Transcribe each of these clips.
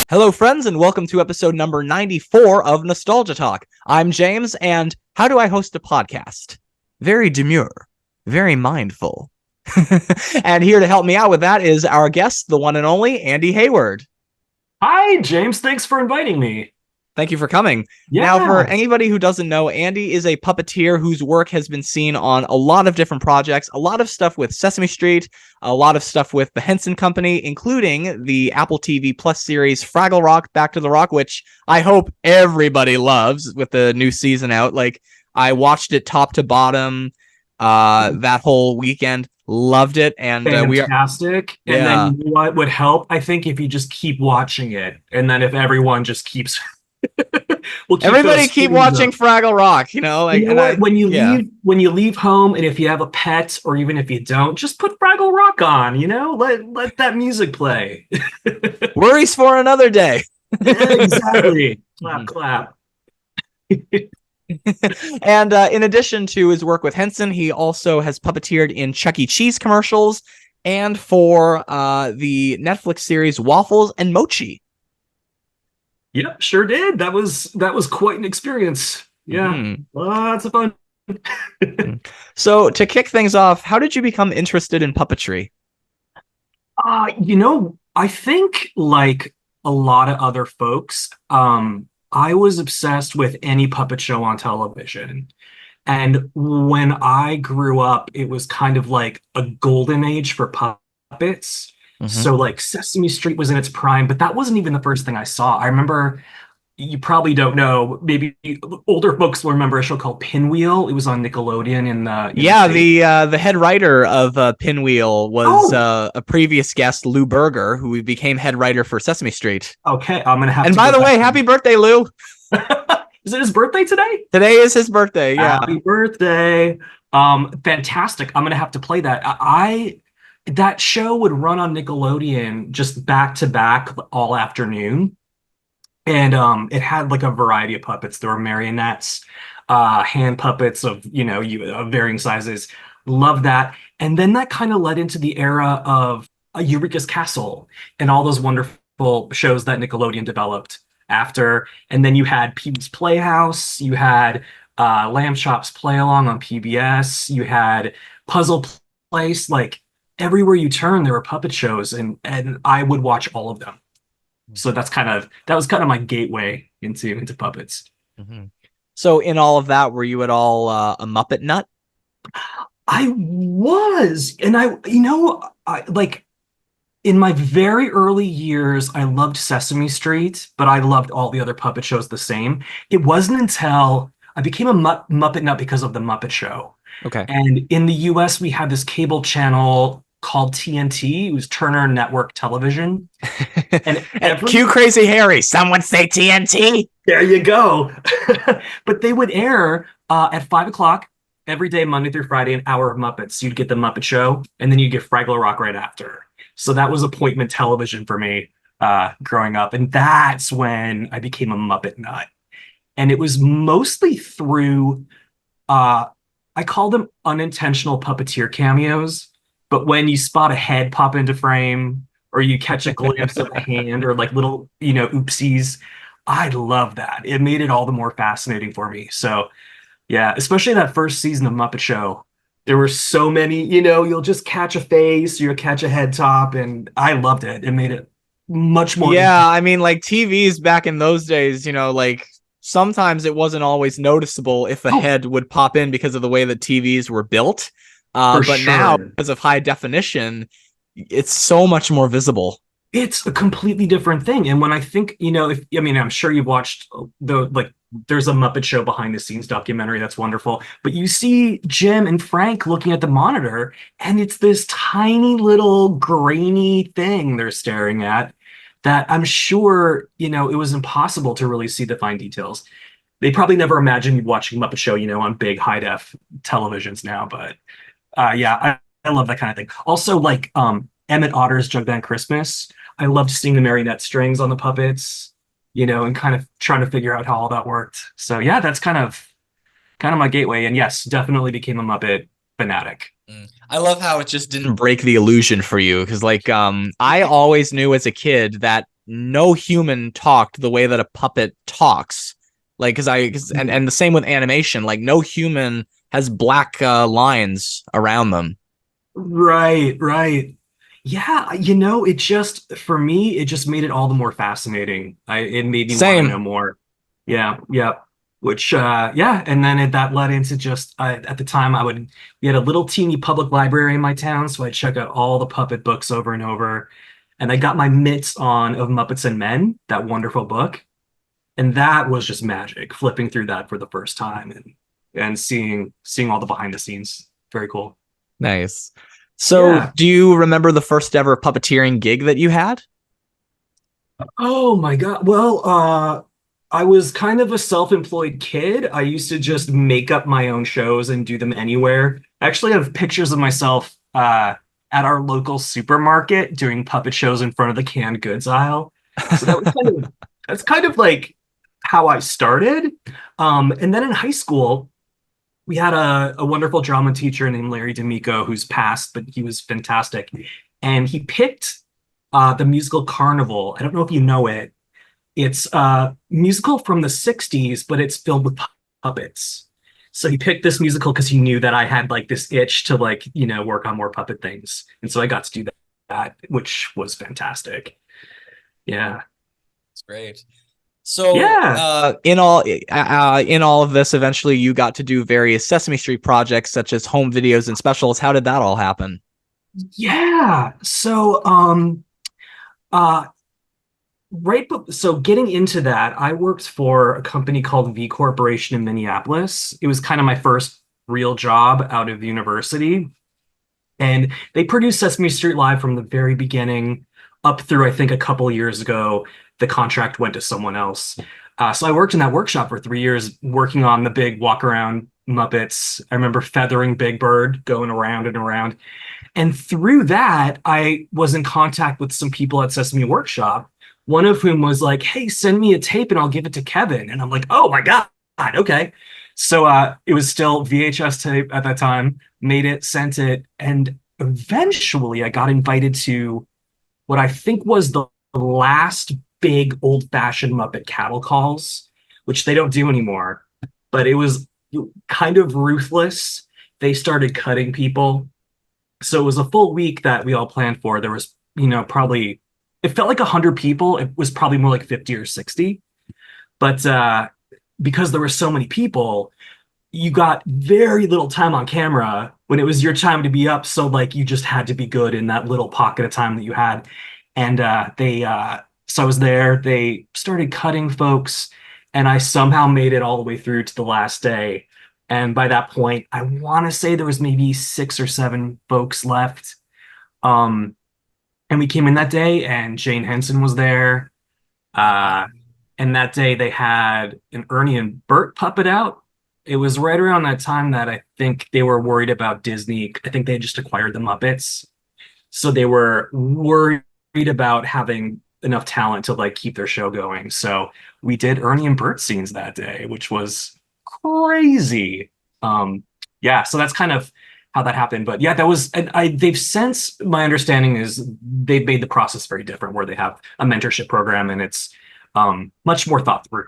Hello, friends, and welcome to episode number 94 of Nostalgia Talk. I'm James, and how do I host a podcast? Very demure, very mindful. And here to help me out with that is our guest, the one and only Andy Hayward. Hi, James. Thanks for inviting me. Thank you for coming. Yeah. Now, for anybody who doesn't know, Andy is a puppeteer whose work has been seen on a lot of different projects, a lot of stuff with Sesame Street, a lot of stuff with the Henson Company, including the Apple TV Plus series Fraggle Rock, Back to the Rock, which I hope everybody loves with the new season out. Like, I watched it top to bottom that whole weekend. Loved it, and fantastic. And then what would help, I think, if you just keep watching it, and then if everyone just keeps everybody keep watching Fraggle Rock, when you leave home, and if you have a pet or even if you don't, just put Fraggle Rock on, let that music play. Worries for another day. Yeah, exactly. Clap. And in addition to his work with Henson, he also has puppeteered in Chuck E. Cheese commercials and for the Netflix series Waffles and Mochi. Yep, sure did. That was quite an experience. Yeah, lots of fun. So to kick things off, how did you become interested in puppetry? I think like a lot of other folks, I was obsessed with any puppet show on television. And when I grew up, it was kind of like a golden age for puppets. So like Sesame Street was in its prime, but that wasn't even the first thing I saw. I remember, you probably don't know, maybe older folks will remember a show called Pinwheel. It was on Nickelodeon in the head writer of Pinwheel was a previous guest, Lou Berger, who became head writer for Sesame Street. Okay, I'm gonna have and to by the way, happy birthday, Lou. Is it his birthday today? Today is his birthday. Yeah, happy birthday. Fantastic. I'm gonna have to play that. That show would run on Nickelodeon just back to back all afternoon. And it had like a variety of puppets. There were marionettes, hand puppets of varying sizes. Love that. And then that kind of led into the era of Eureka's Castle and all those wonderful shows that Nickelodeon developed after. And then you had Pee-wee's Playhouse. You had Lamb Chop's Play Along on PBS. You had Puzzle Place. Like everywhere you turn, there were puppet shows, and I would watch all of them. So that was kind of my gateway into puppets. So in all of that, were you at all a Muppet nut? I was, and I like in my very early years, I loved Sesame Street, but I loved all the other puppet shows the same. It wasn't until I became a Muppet nut because of the Muppet Show. Okay. And in the US, we had this cable channel called TNT. It was Turner Network Television. And cue Crazy Harry. Someone say TNT. There you go. But they would air at 5 o'clock every day, Monday through Friday, an hour of Muppets. You'd get the Muppet Show, and then you'd get Fraggle Rock right after. So that was appointment television for me growing up. And that's when I became a Muppet nut. And it was mostly through, I call them unintentional puppeteer cameos. But when you spot a head pop into frame, or you catch a glimpse of a hand, or like little, oopsies, I love that. It made it all the more fascinating for me. So, yeah, especially that first season of Muppet Show, there were so many, you'll just catch a face, you'll catch a head top, and I loved it. It made it much more. Yeah, I mean, like TVs back in those days, like sometimes it wasn't always noticeable if a head would pop in because of the way that TVs were built. Now, because of high definition, it's so much more visible. It's a completely different thing. And when I think, I'm sure you've watched there's a Muppet Show behind the scenes documentary that's wonderful. But you see Jim and Frank looking at the monitor, and it's this tiny little grainy thing they're staring at that I'm sure, it was impossible to really see the fine details. They probably never imagined you'd watching Muppet Show, on big high def televisions now, but I love that kind of thing. Also, like Emmett Otter's Jug Band Christmas. I loved seeing the marionette strings on the puppets, and kind of trying to figure out how all that worked. So yeah, that's kind of my gateway. And yes, definitely became a Muppet fanatic. I love how it just didn't break the illusion for you, because I always knew as a kid that no human talked the way that a puppet talks. Like, and the same with animation. Like, no human has black lines around them. Right, right. Yeah, it just for me, it just made it all the more fascinating. It made me want to know Same. more. Yeah, yeah. Which yeah, and then that led into just at the time we had a little teeny public library in my town, so I'd check out all the puppet books over and over. And I got my mitts on of Muppets and Men, that wonderful book. And that was just magic, flipping through that for the first time and seeing all the behind the scenes. Very cool. Nice. So, Yeah. do you remember the first ever puppeteering gig that you had? Oh my God. Well, I was kind of a self-employed kid. I used to just make up my own shows and do them anywhere. I actually have pictures of myself at our local supermarket doing puppet shows in front of the canned goods aisle. So that's kind of like how I started. And then in high school, we had a wonderful drama teacher named Larry D'Amico who's passed, but he was fantastic. And he picked the musical Carnival. I don't know if you know it. It's a musical from the 60s, but it's filled with puppets. So he picked this musical because he knew that I had like this itch to work on more puppet things. And so I got to do that, which was fantastic. Yeah. That's great. So Yeah. in all of this, eventually you got to do various Sesame Street projects such as home videos and specials. How did that all happen? Yeah. So so getting into that, I worked for a company called V Corporation in Minneapolis. It was kind of my first real job out of university. And they produced Sesame Street Live from the very beginning up through, I think, a couple of years ago. The contract went to someone else. So I worked in that workshop for 3 years, working on the big walk around Muppets. I remember feathering Big Bird, going around and around. And through that, I was in contact with some people at Sesame Workshop, one of whom was like, hey, send me a tape and I'll give it to Kevin. And I'm like, oh my God, okay. So it was still VHS tape at that time, made it, sent it. And eventually I got invited to what I think was the last big old-fashioned Muppet cattle calls, which they don't do anymore. But it was kind of ruthless. They started cutting people. So it was a full week that we all planned for. There was, probably, it felt like 100 people. It was probably more like 50 or 60. But because there were so many people, you got very little time on camera when it was your time to be up. So like you just had to be good in that little pocket of time that you had. And so I was there. They started cutting folks, and I somehow made it all the way through to the last day. And by that point, I want to say there was maybe 6 or 7 folks left. And we came in that day, and Jane Henson was there. And that day they had an Ernie and Bert puppet out. It was right around that time that I think they were worried about Disney. I think they had just acquired the Muppets. So they were worried about having enough talent to like keep their show going. So we did Ernie and Bert scenes that day, which was crazy. Yeah, so that's kind of how that happened. But yeah, that was, and they've since, my understanding is they've made the process very different where they have a mentorship program and it's much more thought through.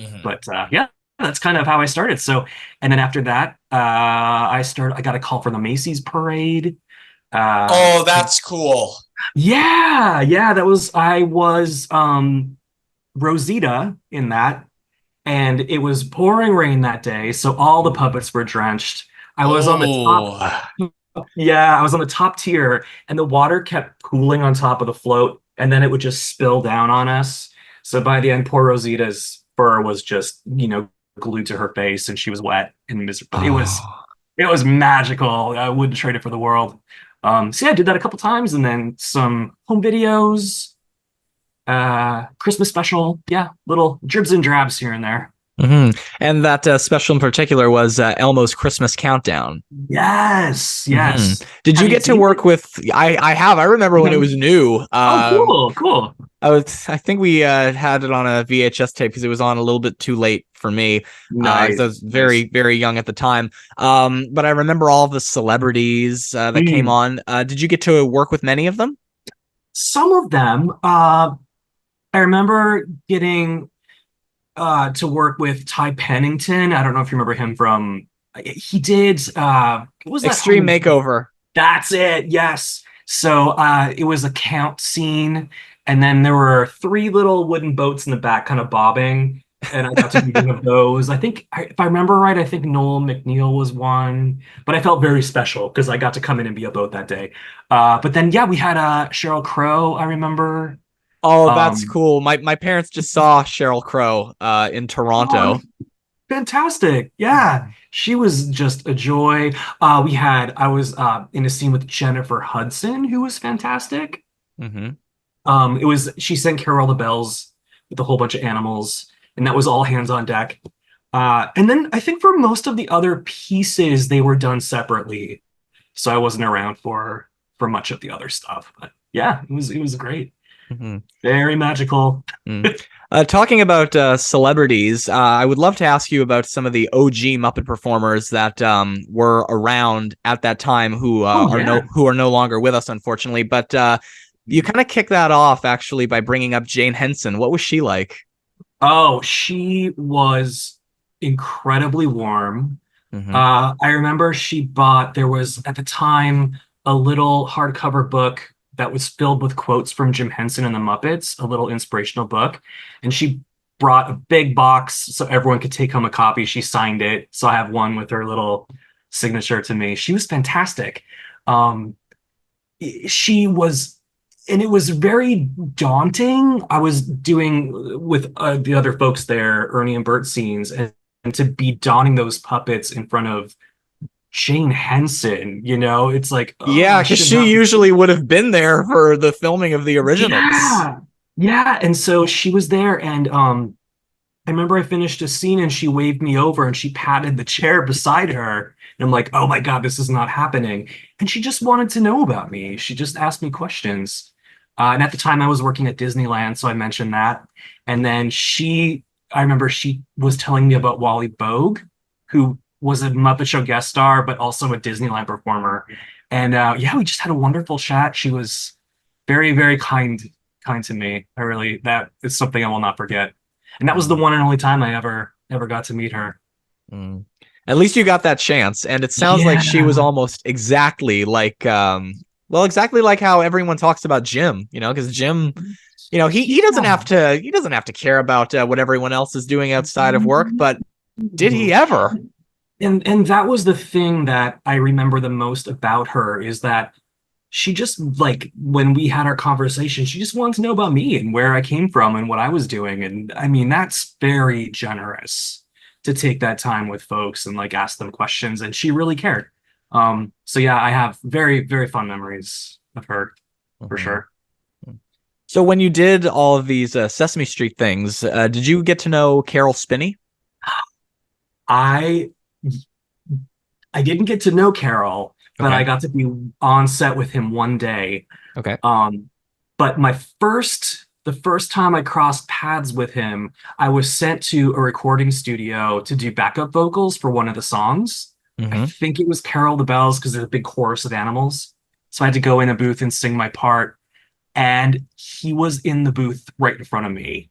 Mm-hmm. But yeah, that's kind of how I started. So, and then after that, I got a call for the Macy's parade. Oh, that's cool. Yeah, I was Rosita in that, and it was pouring rain that day, so all the puppets were drenched. I was on the top. Yeah, I was on the top tier, and the water kept cooling on top of the float, and then it would just spill down on us. So by the end, poor Rosita's fur was just, glued to her face, and she was wet and miserable. It was magical. I wouldn't trade it for the world. So yeah, I did that a couple times, and then some home videos, Christmas special, yeah, little dribs and drabs here and there. Mm-hmm. And that special in particular was Elmo's Christmas Countdown. Yes. Mm-hmm. Did you get to work with? I have. I remember when it was new. Cool. I think we had it on a VHS tape because it was on a little bit too late for me. Nice. I was very, very young at the time. But I remember all the celebrities that came on. Did you get to work with many of them? Some of them. I remember getting to work with Ty Pennington. I don't know if you remember him from. He did. What was that? Extreme Makeover. That's it. Yes. So it was a count scene, and then there were three little wooden boats in the back, kind of bobbing, and I got to be one of those. I think, if I remember right, I think Noel McNeil was one, but I felt very special because I got to come in and be a boat that day. But then, yeah, we had Sheryl Crow. I remember. Oh, that's cool. My parents just saw Sheryl Crow in Toronto. Oh, fantastic. Yeah. She was just a joy. I was in a scene with Jennifer Hudson, who was fantastic. Mm-hmm. She sang Carol the Bells with a whole bunch of animals, and that was all hands on deck. And then I think for most of the other pieces, they were done separately. So I wasn't around for much of the other stuff. But yeah, it was great. Mm-hmm. Very magical. Talking about celebrities, I would love to ask you about some of the OG Muppet performers that were around at that time who are no longer with us, unfortunately. But you kind of kick that off actually by bringing up Jane Henson. What was she like? Oh, she was incredibly warm. Mm-hmm. I remember there was at the time a little hardcover book that was filled with quotes from Jim Henson and the Muppets, a little inspirational book. And she brought a big box so everyone could take home a copy. She signed it. So I have one with her little signature to me. She was fantastic. She was, and it was very daunting. I was doing with the other folks there, Ernie and Bert scenes, and to be donning those puppets in front of Jane Henson, it's like, yeah, because she usually would have been there for the filming of the originals. Yeah. And so she was there, and I remember I finished a scene and she waved me over and she patted the chair beside her, and I'm like, oh my God, this is not happening. And she just wanted to know about me. She just asked me questions. And at the time I was working at Disneyland, so I mentioned that. And then I remember she was telling me about Wally Bogue, who was a Muppet Show guest star, but also a Disneyland performer. And yeah, we just had a wonderful chat. She was very, very kind to me. That is something I will not forget. And that was the one and only time I ever got to meet her. Mm. At least you got that chance. And it sounds like she was almost exactly like, exactly like how everyone talks about Jim, because Jim, he doesn't have to care about what everyone else is doing outside of work, but did he ever? And that was the thing that I remember the most about her, is that she just, like, when we had our conversation, she just wanted to know about me and where I came from and what I was doing. And I mean, that's very generous to take that time with folks and like ask them questions. And she really cared. So yeah, I have very, very fond memories of her for sure. So when you did all of these Sesame Street things, did you get to know Caroll Spinney? I didn't get to know Caroll, but I got to be on set with him one day. Okay. But the first time I crossed paths with him, I was sent to a recording studio to do backup vocals for one of the songs. Mm-hmm. I think it was Carol the Bells, because there's a big chorus of animals. So I had to go in a booth and sing my part. And he was in the booth right in front of me.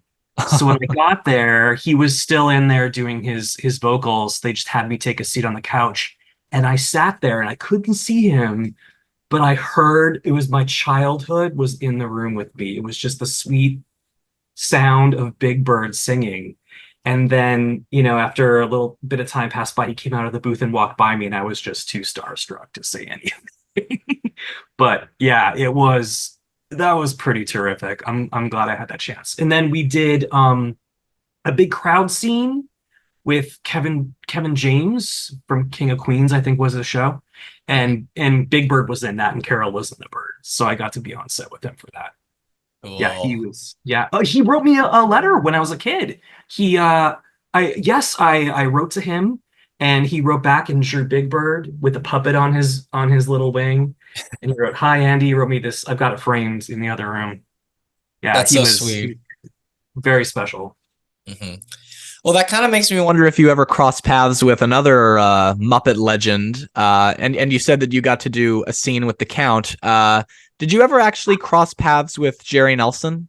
So when I got there, he was still in there doing his vocals. They just had me take a seat on the couch. And I sat there and I couldn't see him, but I heard it was my childhood was in the room with me. It was just the sweet sound of Big Bird singing. And then, after a little bit of time passed by, he came out of the booth and walked by me, and I was just too starstruck to say anything. But yeah, that was pretty terrific. I'm glad I had that chance. And then we did a big crowd scene with Kevin James from King of Queens, I think was the show. And Big Bird was in that, and Caroll was in the bird. So I got to be on set with him for that. Cool. Yeah, he was. Yeah. He wrote me a letter when I was a kid. I wrote to him, and he wrote back and drew Big Bird with a puppet on his little wing. And he wrote, "Hi, Andy." He wrote me this. I've got it framed in the other room. Yeah, that's so sweet. Very special. Mm-hmm. Well, that kind of makes me wonder if you ever crossed paths with another Muppet legend. And you said that you got to do a scene with the Count. Did you ever actually cross paths with Jerry Nelson?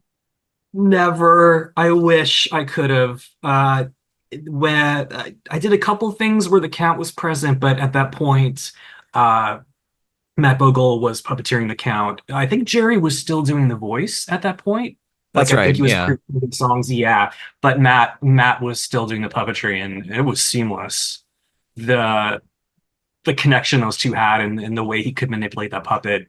Never. I wish I could have. When I did a couple things where the count was present, but at that point, uh, Matt Bogle was puppeteering the count. I think Jerry was still doing the voice at that point. Like That's I right. think he was Yeah. creating songs, yeah. But Matt was still doing the puppetry, and it was seamless. The the connection those two had, and the way he could manipulate that puppet,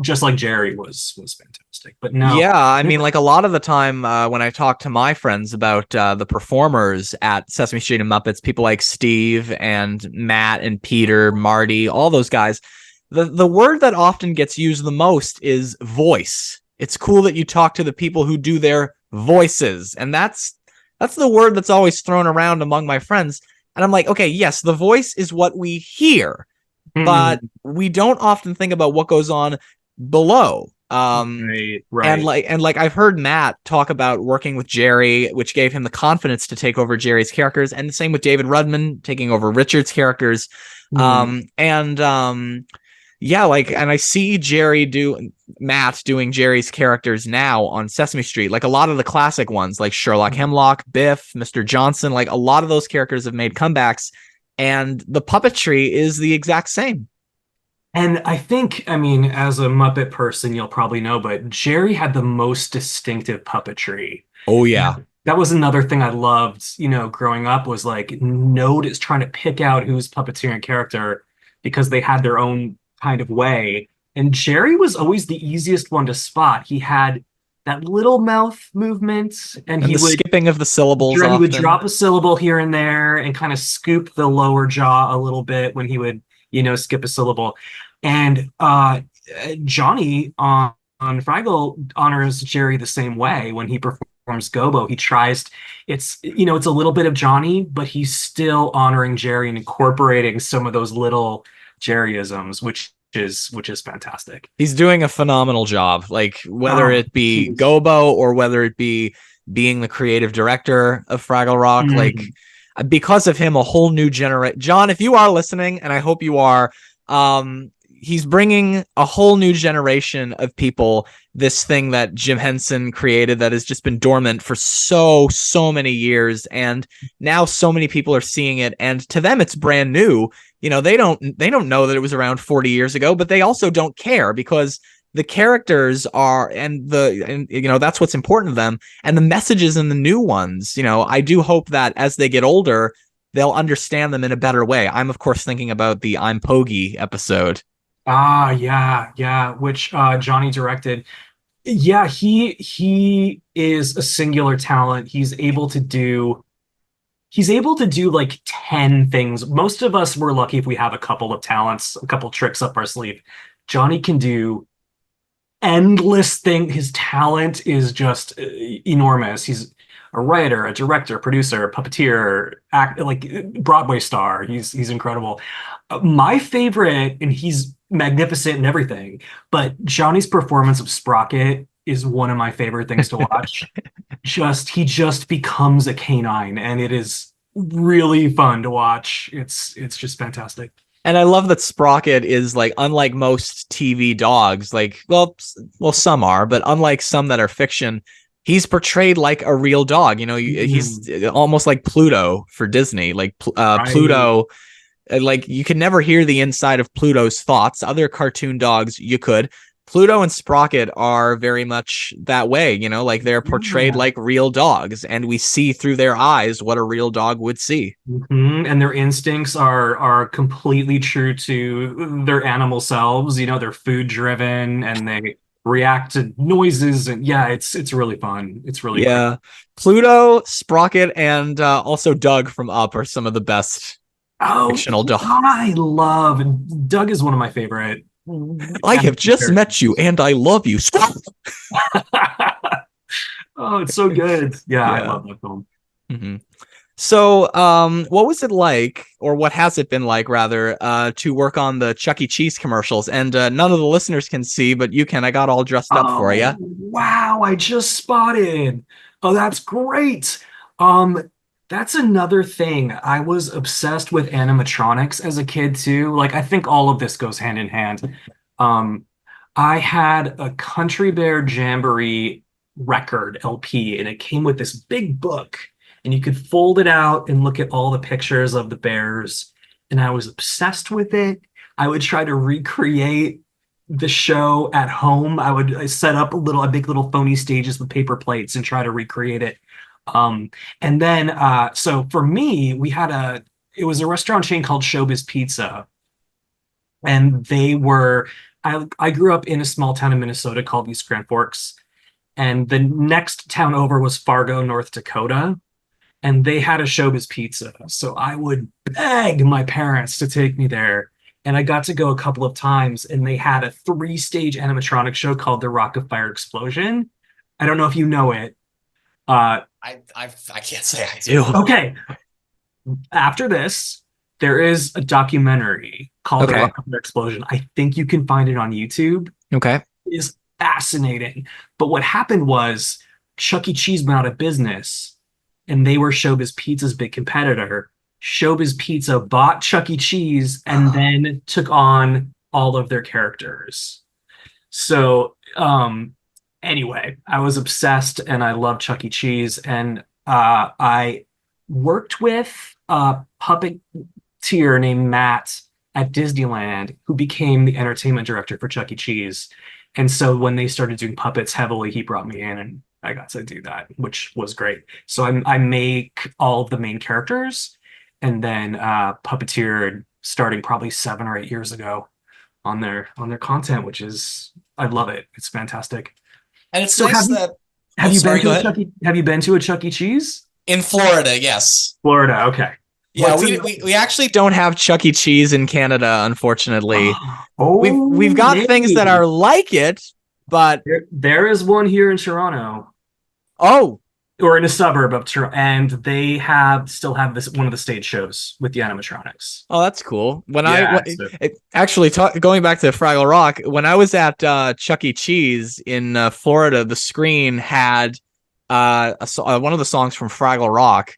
just like Jerry, was fantastic. But no, Yeah, I mean, like a lot of the time when I talk to my friends about the performers at Sesame Street and Muppets, people like Steve and Matt and Peter, Marty, all those guys, the word that often gets used the most is voice. It's cool that you talk to the people who do their voices, and that's the word that's always thrown around among my friends. And I'm like, okay, yes, the voice is what we hear, but mm, we don't often think about what goes on below. right, And right. like I've heard Matt talk about working with Jerry, which gave him the confidence to take over Jerry's characters, and the same with David Rudman taking over Richard's characters. Mm, And yeah, like, and I see Matt doing Jerry's characters now on Sesame Street, like a lot of the classic ones, like Sherlock Hemlock, Biff, Mr. Johnson, like a lot of those characters have made comebacks, and the puppetry is the exact same. And I think, I mean, as a Muppet person, you'll probably know, but Jerry had the most distinctive puppetry. Oh Yeah. yeah. That was another thing I loved, growing up was like Node is trying to pick out who's puppeteering character because they had their own kind of way. And Jerry was always the easiest one to spot. He had that little mouth movement, and And he the would skipping of the syllables he would often. drop a syllable here and there and kind of scoop the lower jaw a little bit when he would, skip a syllable. And Johnny on Fraggle honors Jerry the same way when he performs Gobo. He tries, it's a little bit of Johnny, but he's still honoring Jerry and incorporating some of those little Jerryisms, which is fantastic. He's doing a phenomenal job. Like whether Oh, it be geez. Gobo or whether it be being the creative director of Fraggle Rock, like Mm. because of him, a whole new generation. John, if you are listening, and I hope you are, he's bringing a whole new generation of people this thing that Jim Henson created that has just been dormant for so many years, and now so many people are seeing it, and to them it's brand new. They don't know that it was around 40 years ago, but they also don't care because the characters are and that's what's important to them, and the messages in the new ones. I do hope that as they get older they'll understand them in a better way. I'm of course thinking about the I'm Pogie episode. Ah, yeah, yeah, which Johnny directed. Yeah, he is a singular talent. He's able to do like 10 things. Most of us were lucky if we have a couple of talents, a couple tricks up our sleeve. Johnny can do endless thing. His talent is just enormous. He's a writer, a director, producer, puppeteer, act like Broadway star. He's incredible. My favorite, and he's magnificent in everything, but Johnny's performance of Sprocket is one of my favorite things to watch. He just becomes a canine, and it is really fun to watch. It's just fantastic. And I love that Sprocket is like, unlike most TV dogs, like, well, some are, but unlike some that are fiction, he's portrayed like a real dog. Mm, He's almost like Pluto for Disney. Like right. Pluto, like you can never hear the inside of Pluto's thoughts. Other cartoon dogs, you could. Pluto and Sprocket are very much that way, like they're portrayed Yeah. like real dogs, and we see through their eyes what a real dog would see. And their instincts are completely true to their animal selves. They're food driven and they react to noises. And yeah, it's really fun. It's really great. Yeah. Pluto, Sprocket, and also Doug from Up are some of the best Oh, fictional dogs. I love Doug is one of my favorite I have animated just met you characters. and I love you. Squawk! Oh, it's so good. Yeah, I Yeah. love that film. hmm So, what was it like, or what has it been like, rather, to work on the Chuck E. Cheese commercials? And none of the listeners can see, but you can. I got all dressed up for you. Oh, wow, I just spotted. Oh, that's great. Um, that's another thing. I was obsessed with animatronics as a kid too. Like I think all of this goes hand in hand. Um, I had a Country Bear Jamboree record LP, and it came with this big book, and you could fold it out and look at all the pictures of the bears. And I was obsessed with it. I would try to recreate the show at home. I set up a big little phony stages with paper plates and try to recreate it. And then so for me, it was a restaurant chain called Showbiz Pizza. And I grew up in a small town in Minnesota called East Grand Forks. And the next town over was Fargo, North Dakota. And they had a Showbiz Pizza. So I would beg my parents to take me there. And I got to go a couple of times, and they had a 3-stage animatronic show called The Rock of Fire Explosion. I don't know if you know it. I can't say I do. Okay. After this, there is a documentary called The Rock of Fire Explosion. I think you can find it on YouTube. Okay. It is fascinating. But what happened was Chuck E. Cheese went out of business, and they were Showbiz Pizza's big competitor. Showbiz Pizza bought Chuck E. Cheese and then took on all of their characters. So anyway, I was obsessed, and I loved Chuck E. Cheese. And I worked with a puppeteer named Matt at Disneyland, who became the entertainment director for Chuck E. Cheese. And so when they started doing puppets heavily, he brought me in, and I got to do that, which was great. So I make all of the main characters, and then puppeteered starting probably 7 or 8 years ago on their content, which is, I love it. It's fantastic. And it's nice that have you been to a Chuck E. Cheese? In Florida, yes. Florida, okay. Yeah, we actually Don't have Chuck E. Cheese in Canada, unfortunately. Oh, We've got things that are like it, but there is one here in Toronto. Oh, or in a suburb of Toronto, and they still have this one of the stage shows with the animatronics. Oh, that's cool. Going back to Fraggle Rock, when I was at Chuck E. Cheese in Florida, the screen had one of the songs from Fraggle Rock.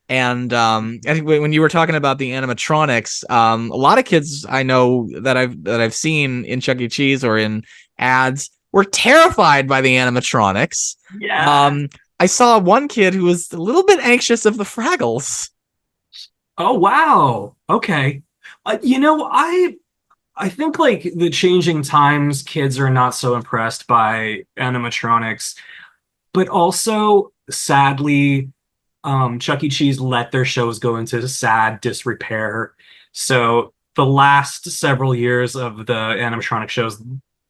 And I think when you were talking about the animatronics, a lot of kids I know that I've seen in Chuck E. Cheese or in ads were terrified by the animatronics. Yeah. I saw one kid who was a little bit anxious of the Fraggles. Oh, wow. Okay. I think like the changing times, kids are not so impressed by animatronics, but also sadly, Chuck E. Cheese let their shows go into sad disrepair. So the last several years of the animatronic shows,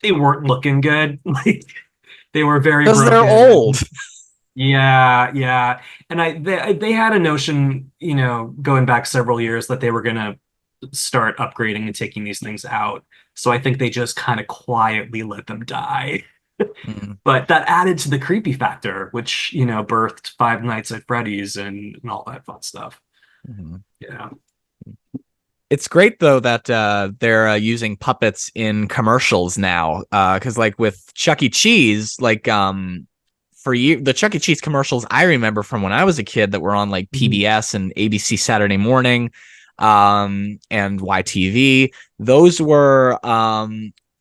they weren't looking good. Like they were very because they're old. Yeah. And they had a notion, going back several years that they were going to start upgrading and taking these things out. So I think they just kind of quietly let them die. Mm-hmm. But that added to the creepy factor, which, birthed Five Nights at Freddy's and all that fun stuff. Mm-hmm. Yeah. It's great though that they're using puppets in commercials now. Because like with Chuck E. Cheese, like for you, the Chuck E. Cheese commercials I remember from when I was a kid that were on like PBS and ABC Saturday Morning, and YTV. Those were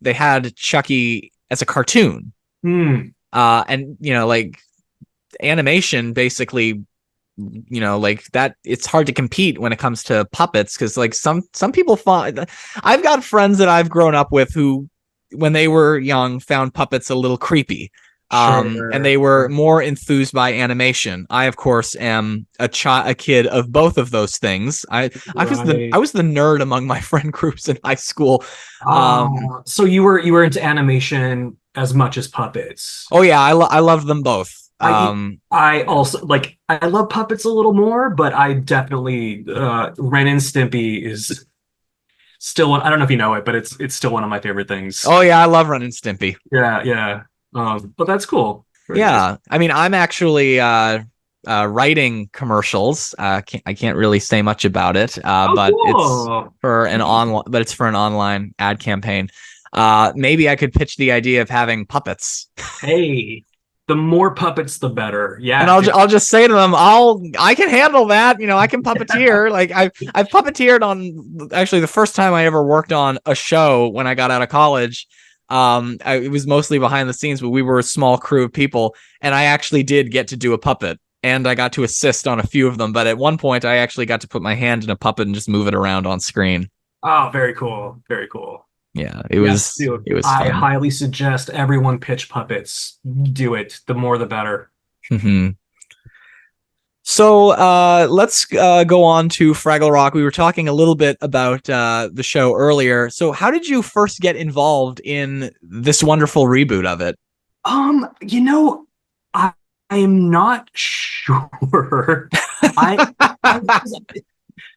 they had Chucky as a cartoon, and like animation basically. Like that, it's hard to compete when it comes to puppets because like some people find. I've got friends that I've grown up with who, when they were young, found puppets a little creepy. Sure. And they were more enthused by animation. I, of course, am a kid of both of those things. I was the nerd among my friend groups in high school. So you were into animation as much as puppets. Oh yeah, I love them both. I also I love puppets a little more, but I definitely Ren and Stimpy is still one. I don't know if you know it, but it's still one of my favorite things. Oh yeah, I love Ren and Stimpy. Yeah. But that's cool. Very nice. I mean, I'm actually writing commercials. I can't really say much about it, but cool. It's for an online ad campaign. Maybe I could pitch the idea of having puppets. Hey, the more puppets, the better. Yeah, and I'll just say to them, I can handle that. I can puppeteer. Like I've puppeteered on actually the first time I ever worked on a show when I got out of college. It was mostly behind the scenes, but we were a small crew of people, and I actually did get to do a puppet, and I got to assist on a few of them. But at one point, I actually got to put my hand in a puppet and just move it around on screen. Oh, very cool. Very cool. Yeah, it was. Dude, it was. I Fun. highly suggest everyone pitch puppets. Do it. The more, the better. Mm-hmm. So let's go on to Fraggle Rock. We were talking a little bit about the show earlier. So how did you first get involved in this wonderful reboot of it? You know, I am not sure.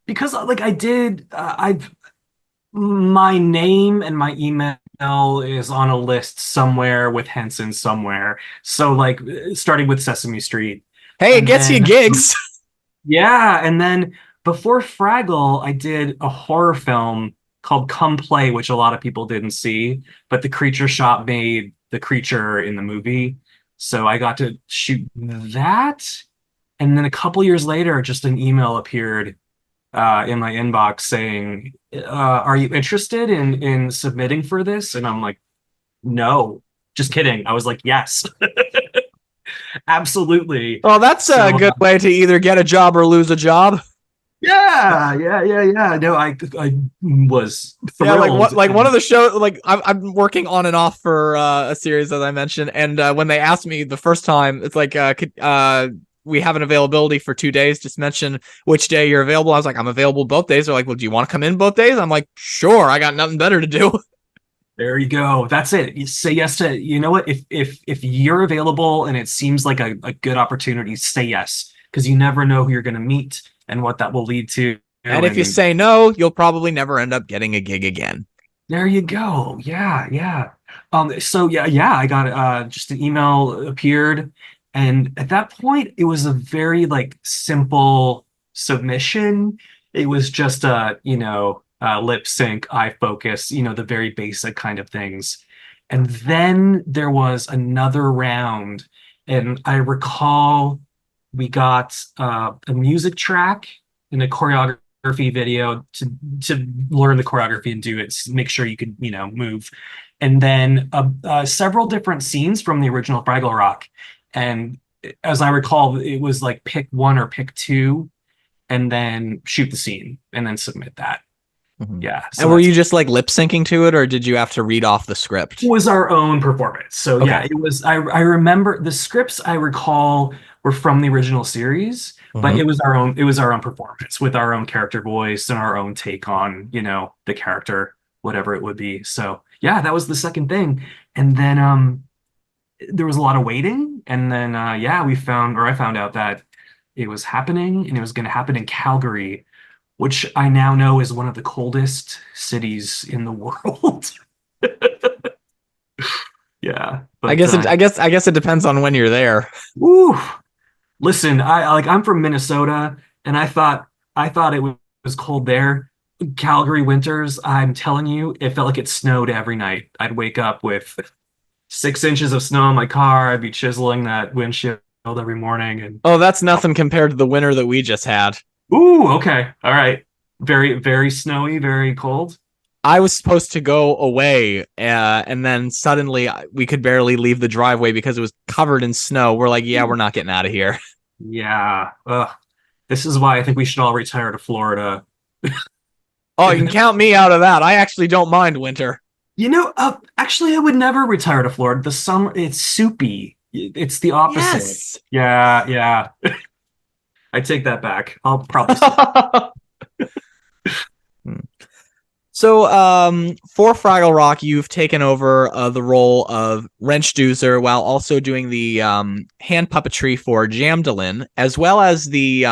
Because like I did, my name and my email is on a list somewhere with Henson somewhere. So like starting with Sesame Street. Hey, it gets you gigs. Yeah, and then before Fraggle, I did a horror film called Come Play, which a lot of people didn't see, but the Creature Shop made the creature in the movie. So I got to shoot that. And then a couple years later, just an email appeared in my inbox saying, are you interested in submitting for this? And I'm like, no, just kidding. I was like, yes. Absolutely. Well, that's a good way to either get a job or lose a job. Yeah. No, I was thrilled. Yeah, like one of the shows. Like I'm working on and off for a series, as I mentioned, and when they asked me the first time, it's like, we have an availability for 2 days. Just mention which day you're available. I was like, I'm available both days. They're like, well, do you want to come in both days? I'm like, sure. I got nothing better to do. There you go. That's it. You say yes to, you know what? If you're available and it seems like a good opportunity, say yes, because you never know who you're going to meet and what that will lead to. And if you say no, you'll probably never end up getting a gig again. There you go. Yeah. So I got just an email appeared, and at that point, it was a very like simple submission. It was just lip sync, eye focus, the very basic kind of things. And then there was another round, and I recall we got a music track and a choreography video to learn the choreography and do it, make sure you could, move. And then several different scenes from the original Fraggle Rock. And as I recall, it was like pick one or pick two, and then shoot the scene and then submit that. Mm-hmm. Yeah. So and were you just like lip syncing to it, or did you have to read off the script? It was our own performance. So okay. Yeah, it was. I remember the scripts I recall were from the original series, mm-hmm. but it was our own. It was our own performance with our own character voice and our own take on the character, whatever it would be. So yeah, that was the second thing. And then there was a lot of waiting, and then I found out that it was happening, and it was going to happen in Calgary, which I now know is one of the coldest cities in the world. Yeah, but, I guess it depends on when you're there. Woo! Listen, I'm from Minnesota, and I thought it was cold there. Calgary winters, I'm telling you, it felt like it snowed every night. I'd wake up with 6 inches of snow in my car. I'd be chiseling that windshield every morning. And oh, that's nothing compared to the winter that we just had. Ooh, okay. All right. Very, very snowy, very cold. I was supposed to go away, and then suddenly we could barely leave the driveway because it was covered in snow. We're like, yeah, we're not getting out of here. Yeah. This is why I think we should all retire to Florida. Oh, you can count me out of that. I actually don't mind winter. Actually, I would never retire to Florida. The summer, it's soupy. It's the opposite. Yes. Yeah. I take that back. I'll probably. So, for Fraggle Rock, you've taken over the role of Wrench Doozer while also doing the hand puppetry for Jamdolin, as well as the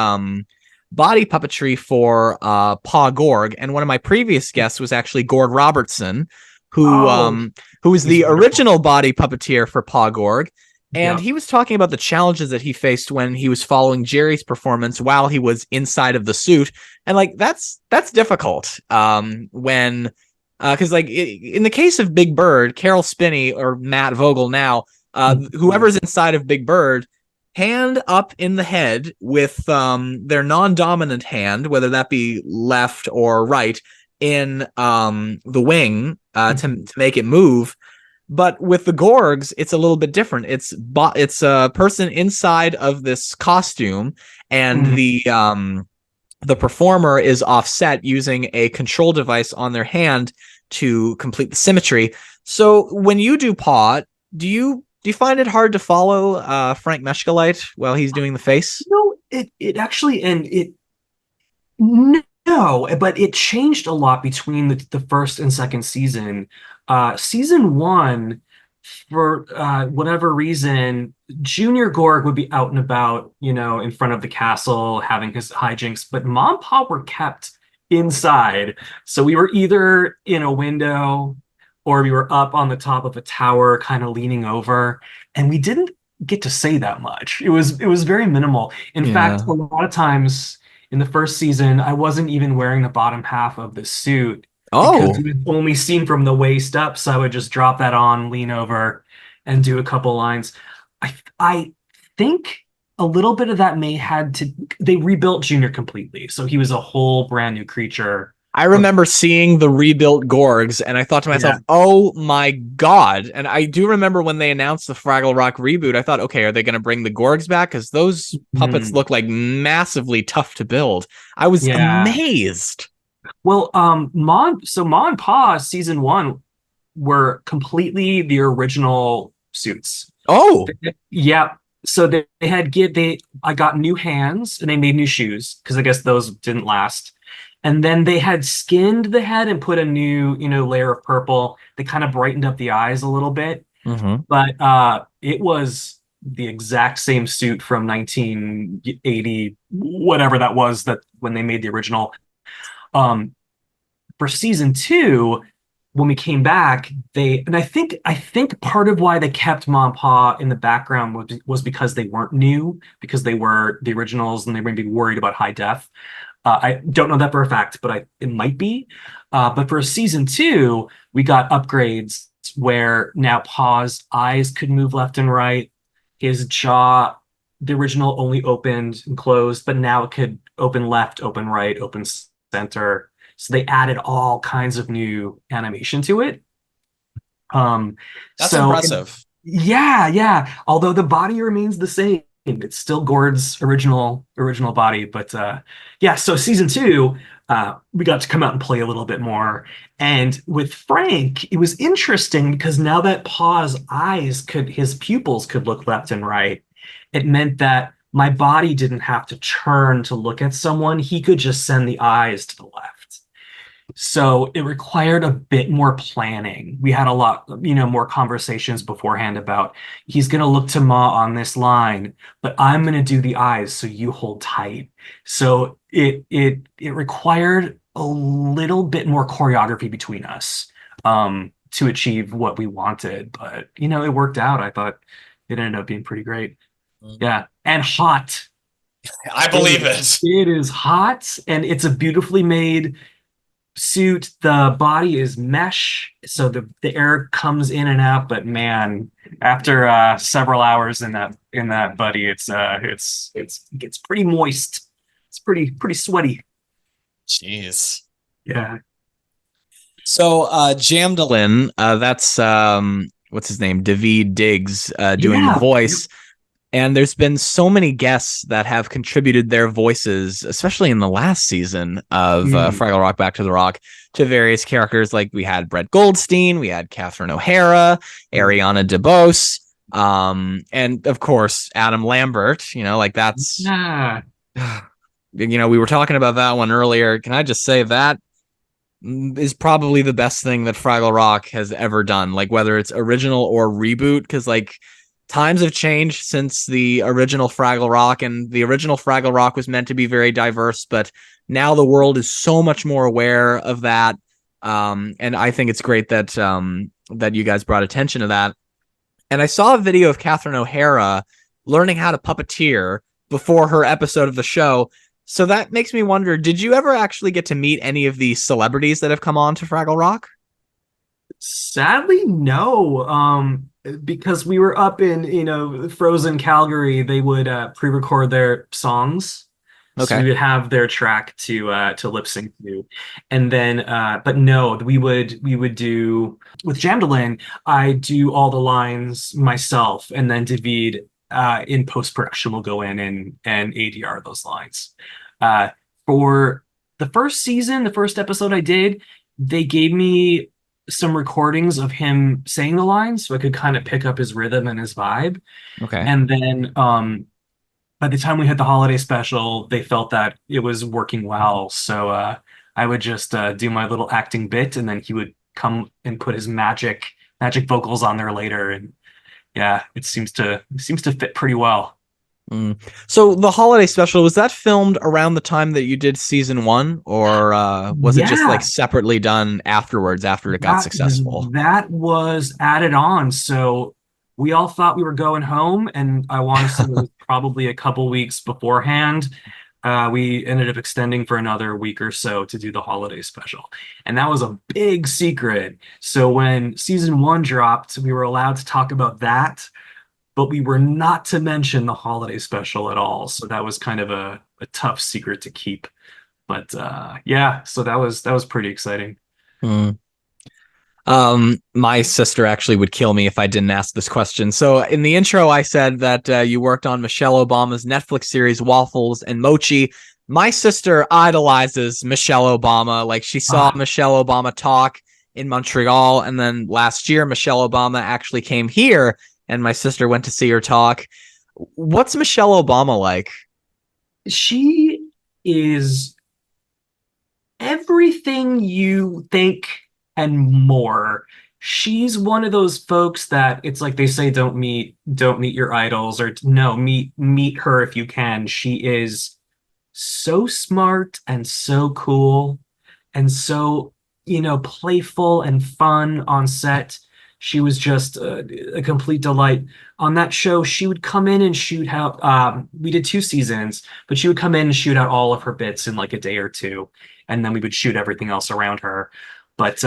body puppetry for Pa Gorg. And one of my previous guests was actually Gord Robertson, who is the original body puppeteer for Pa Gorg. And he was talking about the challenges that he faced when he was following Jerry's performance while he was inside of the suit. And like, that's difficult. When, cause like in the case of Big Bird, Caroll Spinney or Matt Vogel now, whoever's inside of Big Bird, hand up in the head with their non-dominant hand, whether that be left or right, in the wing to make it move. But with the Gorgs, it's a little bit different. It's a person inside of this costume, and the performer is offset using a control device on their hand to complete the symmetry. So when you do Pa, do you find it hard to follow Frank Meshkalite while he's doing the face? No, it actually, and it no, but it changed a lot between the first and second season. Season one, for whatever reason, Junior Gorg would be out and about, in front of the castle having his hijinks, but Mom and Pa were kept inside. So we were either in a window or we were up on the top of a tower, kind of leaning over, and we didn't get to say that much. It was very minimal. In fact, a lot of times in the first season, I wasn't even wearing the bottom half of the suit. Because it was only seen from the waist up, so I would just drop that on, lean over, and do a couple lines. I think a little bit of that they rebuilt Junior completely, so he was a whole brand new creature. I remember seeing the rebuilt Gorgs, and I thought to myself, oh my God. And I do remember when they announced the Fraggle Rock reboot, I thought, okay, are they going to bring the Gorgs back? Because those puppets look like massively tough to build. I was amazed. Well, Ma and Pa season one were completely the original suits. Oh, yeah. So I got new hands and they made new shoes because I guess those didn't last. And then they had skinned the head and put a new, layer of purple. They kind of brightened up the eyes a little bit. But it was the exact same suit from 1980, whatever that was, that when they made the original. For season two, when we came back, I think part of why they kept Mom and Pa in the background was because they weren't new, because they were the originals and they were maybe worried about high def. I don't know that for a fact, but it might be. But for season two, we got upgrades where now Pa's eyes could move left and right. His jaw, the original only opened and closed, but now it could open left, open right, open center. So they added all kinds of new animation to it. That's impressive. Yeah. Although the body remains the same. It's still Gord's original body. But so season two, we got to come out and play a little bit more. And with Frank, it was interesting because now that Pa's his pupils could look left and right, it meant that my body didn't have to turn to look at someone. He could just send the eyes to the left. So it required a bit more planning. We had a lot, more conversations beforehand about he's going to look to Ma on this line, but I'm going to do the eyes, so you hold tight. So it required a little bit more choreography between us to achieve what we wanted. But, it worked out. I thought it ended up being pretty great. Yeah. And hot. I believe it. It is hot, and it's a beautifully made suit. The body is mesh, so the air comes in and out. But man, after several hours in that buddy, it gets pretty moist. It's pretty sweaty. Jeez. Yeah. So Jamdolin, that's what's his name, David Diggs, doing the voice. And there's been so many guests that have contributed their voices, especially in the last season of Fraggle Rock Back to the Rock, to various characters. Like we had Brett Goldstein, we had Catherine O'Hara, Ariana DeBose, and of course Adam Lambert. That's we were talking about that one earlier. Can I just say that is probably the best thing that Fraggle Rock has ever done, like whether it's original or reboot, because times have changed since the original Fraggle Rock, and the original Fraggle Rock was meant to be very diverse, but now the world is so much more aware of that. And I think it's great that that you guys brought attention to that. And I saw a video of Catherine O'Hara learning how to puppeteer before her episode of the show. So that makes me wonder, did you ever actually get to meet any of the celebrities that have come on to Fraggle Rock? Sadly, no. Because we were up in, frozen Calgary, they would pre-record their songs. So Okay. we would have their track to lip sync to, and then but no, we would do with Jamdolin. I do all the lines myself, and then David in post production will go in and ADR those lines. For the first season, the first episode I did, they gave me some recordings of him saying the lines, so I could kind of pick up his rhythm and his vibe. Okay. And then by the time we had the holiday special, they felt that it was working well. So I would just do my little acting bit, and then he would come and put his magic vocals on there later. And yeah, it seems to fit pretty well. Mm. So the holiday special, was that filmed around the time that you did season 1, or was it just like Yeah, separately done afterwards after it got that successful? that was added on. So we all thought we were going home, and I want to say it was probably a couple weeks beforehand. We ended up extending for another week or so to do the holiday special, and that was a big secret. So when season 1 dropped, we were allowed to talk about that, but we were not to mention the holiday special at all. So that was kind of a tough secret to keep. But yeah, so that was pretty exciting. Mm. My sister actually would kill me if I didn't ask this question. So in the intro, I said that you worked on Michelle Obama's Netflix series Waffles and Mochi. My sister idolizes Michelle Obama. Like, she saw Michelle Obama talk in Montreal, and then last year Michelle Obama actually came here, and my sister went to see her talk. What's Michelle Obama like? She is everything you think and more. She's one of those folks that it's like they say, don't meet your idols, or no, meet her if you can. She is so smart and so cool and so, playful and fun on set. She was just a complete delight on that show. She would come in and shoot out. We did 2 seasons, but she would come in and shoot out all of her bits in like a day or two, and then we would shoot everything else around her. But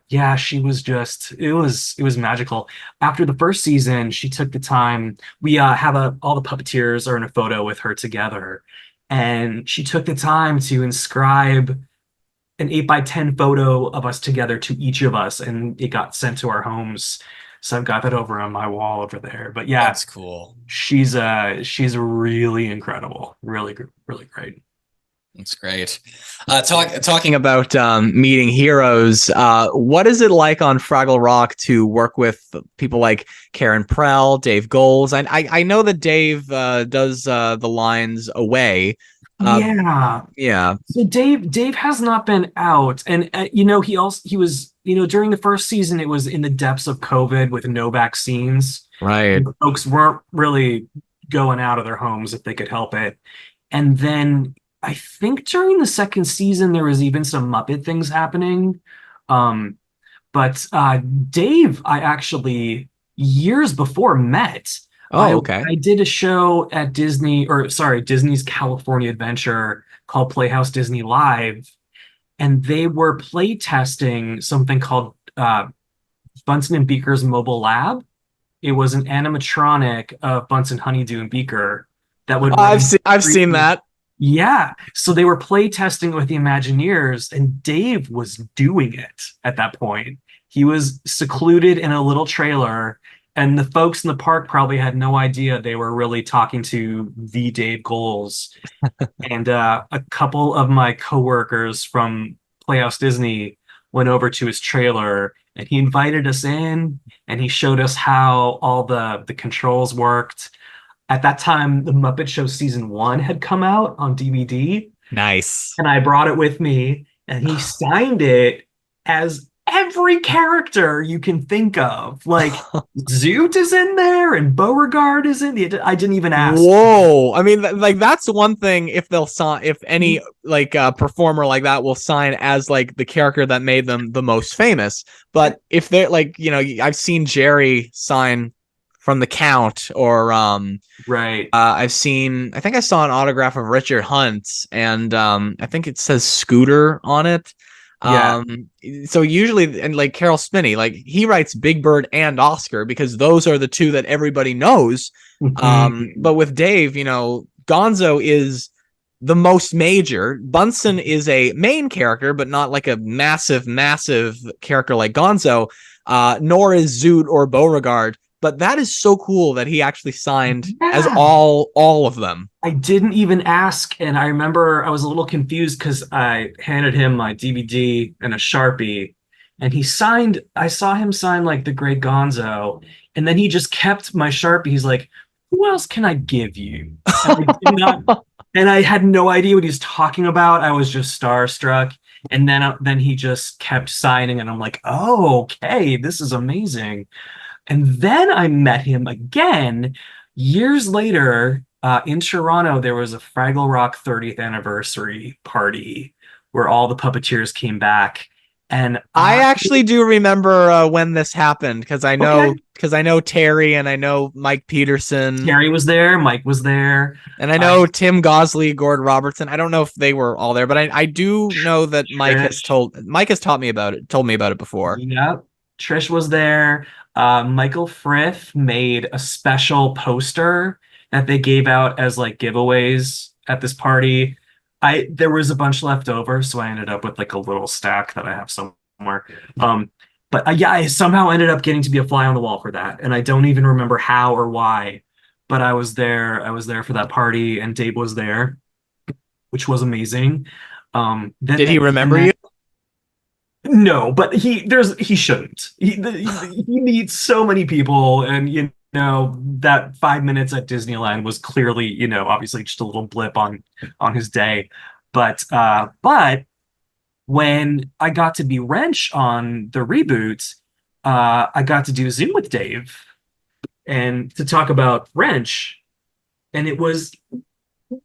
yeah, she was just it was magical. After the first season, she took the time. We have all the puppeteers are in a photo with her together, and she took the time to inscribe an 8x10 photo of us together to each of us, and it got sent to our homes. So I've got that over on my wall over there. But yeah, That's cool. she's really incredible, really great. That's great. Talking about meeting heroes, what is it like on Fraggle Rock to work with people like Karen Prell, Dave Goelz? I know that Dave does the lines away. Yeah. Yeah, So Dave has not been out, and he was during the first season, it was in the depths of COVID with no vaccines. right. Folks weren't really going out of their homes if they could help it. And then I think during the second season there was even some Muppet things happening. But Dave, I actually years before met. Oh, okay. I did a show at Disney's California Adventure called Playhouse Disney Live, and they were play testing something called Bunsen and Beaker's Mobile Lab. It was an animatronic of Bunsen, Honeydew, and Beaker that would I've seen that. Yeah. So they were play testing with the Imagineers, and Dave was doing it at that point. He was secluded in a little trailer, and the folks in the park probably had no idea they were really talking to the Dave Goelz. And a couple of my coworkers from Playhouse Disney went over to his trailer, and he invited us in, and he showed us how all the controls worked. At that time, the Muppet Show season 1 had come out on DVD, Nice. and I brought it with me, and he signed it as every character you can think of. Like Zoot is in there, and Beauregard is in the. I didn't even ask. Whoa. I mean, like, that's one thing if they'll sign, if any like performer like that will sign as like the character that made them the most famous. But if they're like, I've seen Jerry sign from The Count, or Right. I think I saw an autograph of Richard Hunt, and I think it says Scooter on it. Yeah. So usually, and like Caroll Spinney, like, he writes Big Bird and Oscar because those are the two that everybody knows. But with Dave, Gonzo is the most major. Bunsen is a main character, but not like a massive character like Gonzo, nor is Zoot or Beauregard. But that is so cool that he actually signed as all of them. I didn't even ask, and I remember I was a little confused because I handed him my DVD and a Sharpie, and he signed. I saw him sign like the Great Gonzo, and then he just kept my Sharpie. He's like, "Who else can I give you?" And I had no idea what he was talking about. I was just starstruck, and then he just kept signing, and I'm like, "Oh, okay, this is amazing." And then I met him again years later in Toronto. There was a Fraggle Rock 30th anniversary party where all the puppeteers came back. And I actually do remember when this happened because I know Terry and I know Mike Peterson. Terry was there, Mike was there, and I know Tim Gosley, Gord Robertson. I don't know if they were all there, but I do know that Mike has told me about it before. Yep, Trish was there. Michael Frith made a special poster that they gave out as like giveaways at this party. There was a bunch left over, so I ended up with like a little stack that I have somewhere. But I somehow ended up getting to be a fly on the wall for that, and I don't even remember how or why. But I was there. I was there for that party, and Dave was there, which was amazing. Did he remember you? No, but he shouldn't. He meets so many people, and that 5 minutes at Disneyland was clearly, obviously just a little blip on his day. But when I got to be Wrench on the reboot, I got to do a Zoom with Dave and to talk about Wrench, and it was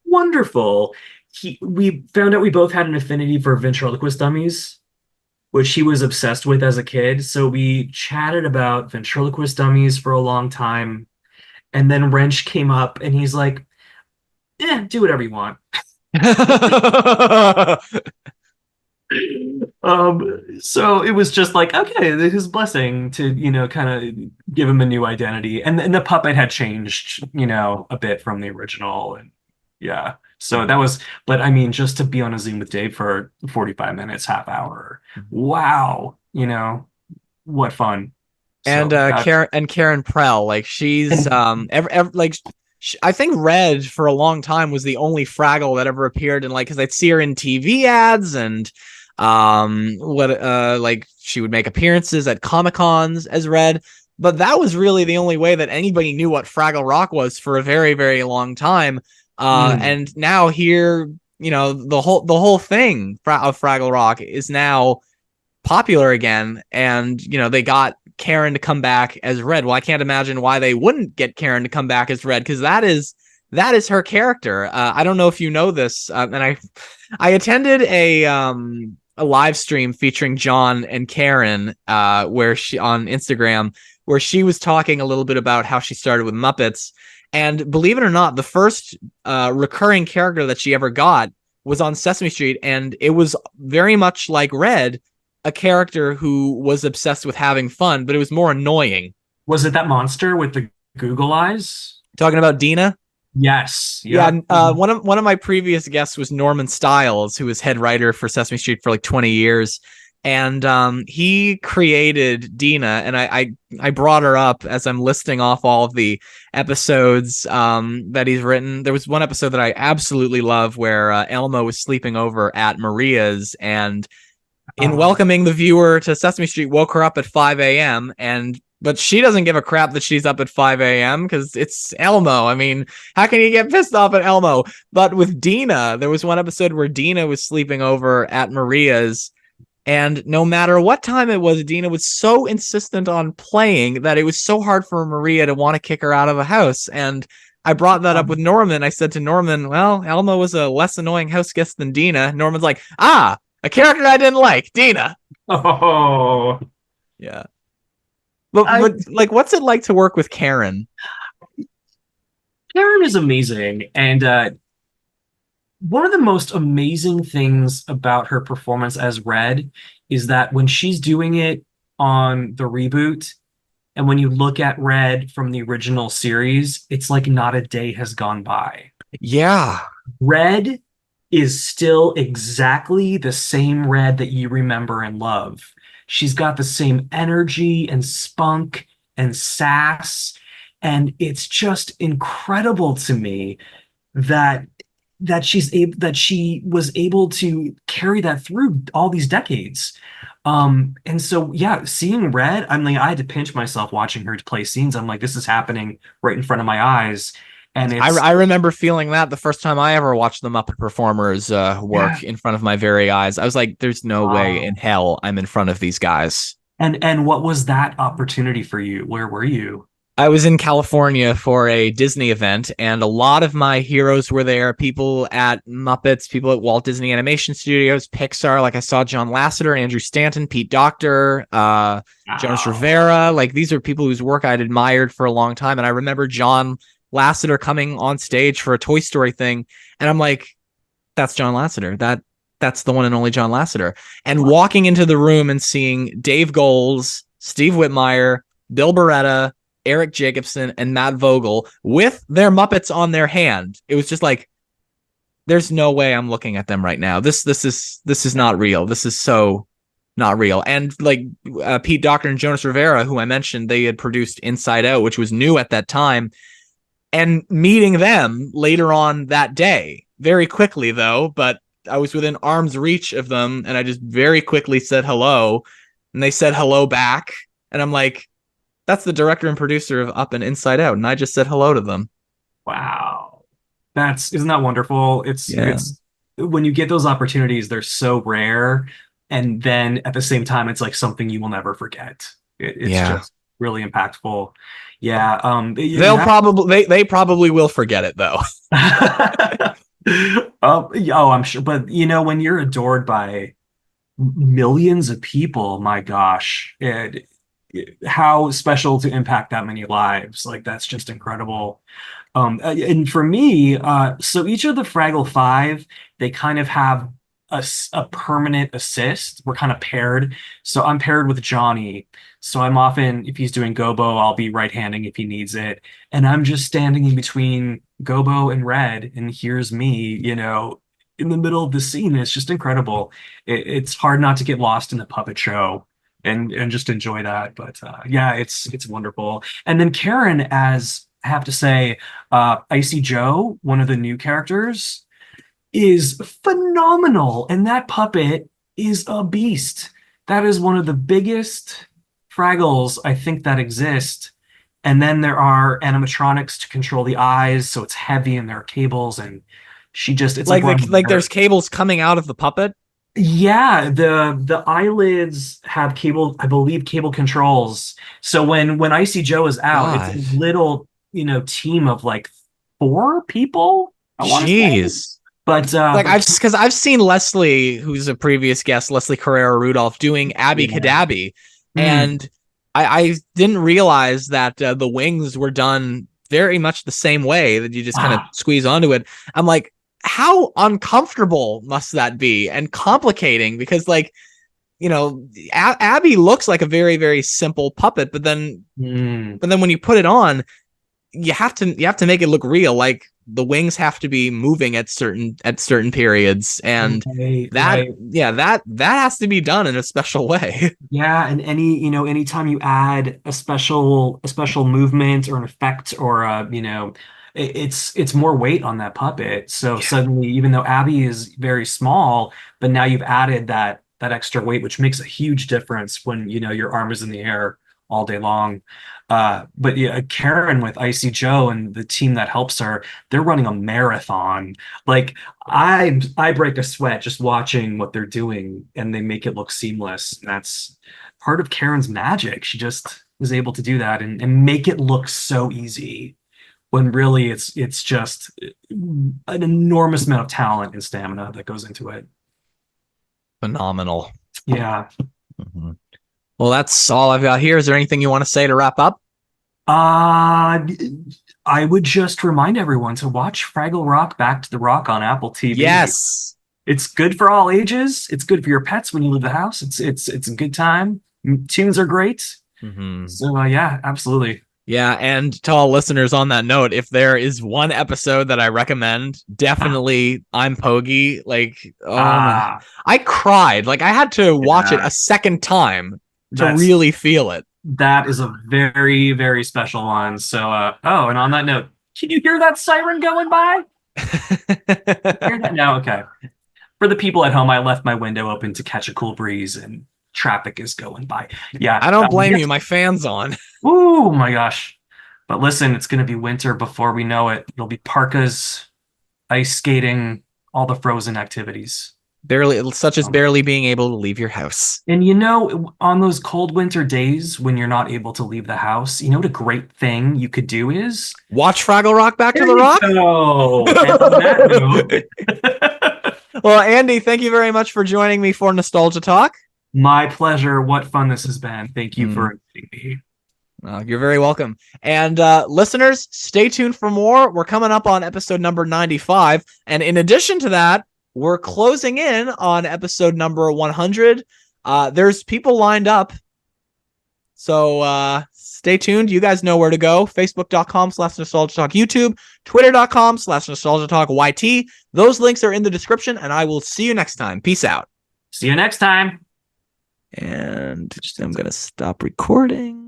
wonderful. We found out we both had an affinity for ventriloquist dummies, which he was obsessed with as a kid. So we chatted about ventriloquist dummies for a long time. And then Wrench came up and he's like, do whatever you want. So it was just like, okay, his blessing to, kind of give him a new identity. And the puppet had changed, a bit from the original. And yeah. So that was, but I mean, just to be on a Zoom with Dave for 45 minutes, half hour. Wow. What fun. And Karen Prell, like she's I think Red for a long time was the only Fraggle that ever appeared in because I'd see her in TV ads and she would make appearances at Comic-Cons as Red. But that was really the only way that anybody knew what Fraggle Rock was for a very, very long time. And now here, the whole thing of Fraggle Rock is now popular again, and they got Karen to come back as Red. Well, I can't imagine why they wouldn't get Karen to come back as Red, because that is her character. I don't know if you know this, and I attended a live stream featuring John and Karen, where she on Instagram, where she was talking a little bit about how she started with Muppets. And believe it or not, the first recurring character that she ever got was on Sesame Street, and it was very much like Red, a character who was obsessed with having fun, but it was more annoying. Was it that monster with the Google eyes? Talking about Dina? Yes. Yeah. One of my previous guests was Norman Stiles, who was head writer for Sesame Street for 20 years. And he created Dina, and I brought her up as I'm listing off all of the episodes that he's written. There was one episode that I absolutely love where Elmo was sleeping over at Maria's, and in welcoming the viewer to Sesame Street, woke her up at 5 a.m. But she doesn't give a crap that she's up at 5 a.m. because it's Elmo. I mean, how can you get pissed off at Elmo? But with Dina, there was one episode where Dina was sleeping over at Maria's, and no matter what time it was, Dina was so insistent on playing that it was so hard for Maria to want to kick her out of the house. And I brought that up with Norman. I said to Norman, well, Elmo was a less annoying house guest than Dina. Norman's like, a character I didn't like, Dina. Oh. Yeah. But what's it like to work with Karen? Karen is amazing. And one of the most amazing things about her performance as Red is that when she's doing it on the reboot, and when you look at Red from the original series, it's like not a day has gone by. Yeah. Red is still exactly the same Red that you remember and love. She's got the same energy and spunk and sass, and it's just incredible to me that she was able to carry that through all these decades. And so yeah, seeing Red, I mean, I had to pinch myself watching her play scenes. I'm like, this is happening right in front of my eyes. And I remember feeling that the first time I ever watched the Muppet performers work in front of my very eyes. I was like, there's no way in hell I'm in front of these guys. And what was that opportunity for you? Where were you? I was in California for a Disney event, and a lot of my heroes were there. People at Muppets, people at Walt Disney Animation Studios, Pixar. Like I saw John Lasseter, Andrew Stanton, Pete Docter, Jonas Rivera. Like these are people whose work I'd admired for a long time. And I remember John Lasseter coming on stage for a Toy Story thing, and I'm like, that's John Lasseter. That's the one and only John Lasseter. And walking into the room and seeing Dave Goelz, Steve Whitmire, Bill Beretta, Eric Jacobson, and Matt Vogel with their Muppets on their hand, it was just like, there's no way I'm looking at them right now. This is not real. This is so not real. And like Pete Docter and Jonas Rivera, who I mentioned, they had produced Inside Out, which was new at that time. And meeting them later on that day, very quickly though, but I was within arm's reach of them, and I just very quickly said hello, and they said hello back, and I'm like, that's the director and producer of Up and Inside Out, and I just said hello to them. Wow. Isn't that wonderful? It's when you get those opportunities, they're so rare, and then at the same time, it's like something you will never forget. It's just really impactful. Yeah. They probably will forget it though. I'm sure. But when you're adored by millions of people, my gosh, how special to impact that many lives. Like that's just incredible. And for me, so each of the Fraggle Five, they kind of have a permanent assist. We're kind of paired. So I'm paired with Johnny. So I'm often, if he's doing Gobo, I'll be right-handing if he needs it. And I'm just standing in between Gobo and Red, and here's me, in the middle of the scene. It's just incredible. It's hard not to get lost in the puppet show and just enjoy that. But yeah, it's wonderful. And then Karen, as I have to say, Icy Joe, one of the new characters, is phenomenal. And that puppet is a beast. That is one of the biggest Fraggles I think that exist. And then there are animatronics to control the eyes, so it's heavy, and there are cables, and it's like there's cables coming out of the puppet. Yeah, the eyelids have cable, I believe, cable controls. So when Icy Joe is out, it's a little team of like 4 people. Jeez. But I've seen Leslie, who's a previous guest, Leslie Carrera Rudolph, doing Abby Cadabby. And I didn't realize that the wings were done very much the same way, that you just kind of squeeze onto it. I'm like, how uncomfortable must that be, and complicating, because Abby looks like a very, very simple puppet, but then when you put it on, you have to make it look real. Like the wings have to be moving at certain periods, and that has to be done in a special way. Yeah, and anytime you add a special movement or an effect or it's more weight on that puppet. So suddenly, even though Abby is very small, but now you've added that extra weight, which makes a huge difference when your arm is in the air all day long. But yeah, Karen with Icy Joe and the team that helps her, they're running a marathon. Like I break a sweat just watching what they're doing, and they make it look seamless. And that's part of Karen's magic. She just is able to do that and make it look so easy, when really it's just an enormous amount of talent and stamina that goes into it. Phenomenal. Yeah. Mm-hmm. Well, that's all I've got here. Is there anything you want to say to wrap up? I would just remind everyone to watch Fraggle Rock Back to the Rock on Apple TV. Yes. It's good for all ages. It's good for your pets when you leave the house. It's a good time. Tunes are great. Mm-hmm. So yeah, absolutely. Yeah, and to all listeners on that note, if there is one episode that I recommend, definitely I'm Pogi. Like, oh my, I cried. Like I had to watch it a second time to really feel it. That is a very, very special one. So, oh, and on that note, can you hear that siren going by? Hear that now? Okay. For the people at home, I left my window open to catch a cool breeze and traffic is going by. Yeah. I don't blame you. My fan's on. Oh my gosh. But listen, it's going to be winter before we know it. It'll be parkas, ice skating, all the frozen activities. Such as barely being able to leave your house. And you know, on those cold winter days when you're not able to leave the house, you know what a great thing you could do is? Watch Fraggle Rock Back to the Rock? No. Well, Andy, thank you very much for joining me for Nostalgia Talk. My pleasure. What fun this has been. Thank you for inviting me. You're very welcome. And listeners, stay tuned for more. We're coming up on episode number 95. And in addition to that, we're closing in on episode number 100. There's people lined up. So stay tuned. You guys know where to go. Facebook.com/Nostalgia Talk YouTube. Twitter.com/Nostalgia Talk YT. Those links are in the description. And I will see you next time. Peace out. See you next time. And I'm going to stop recording.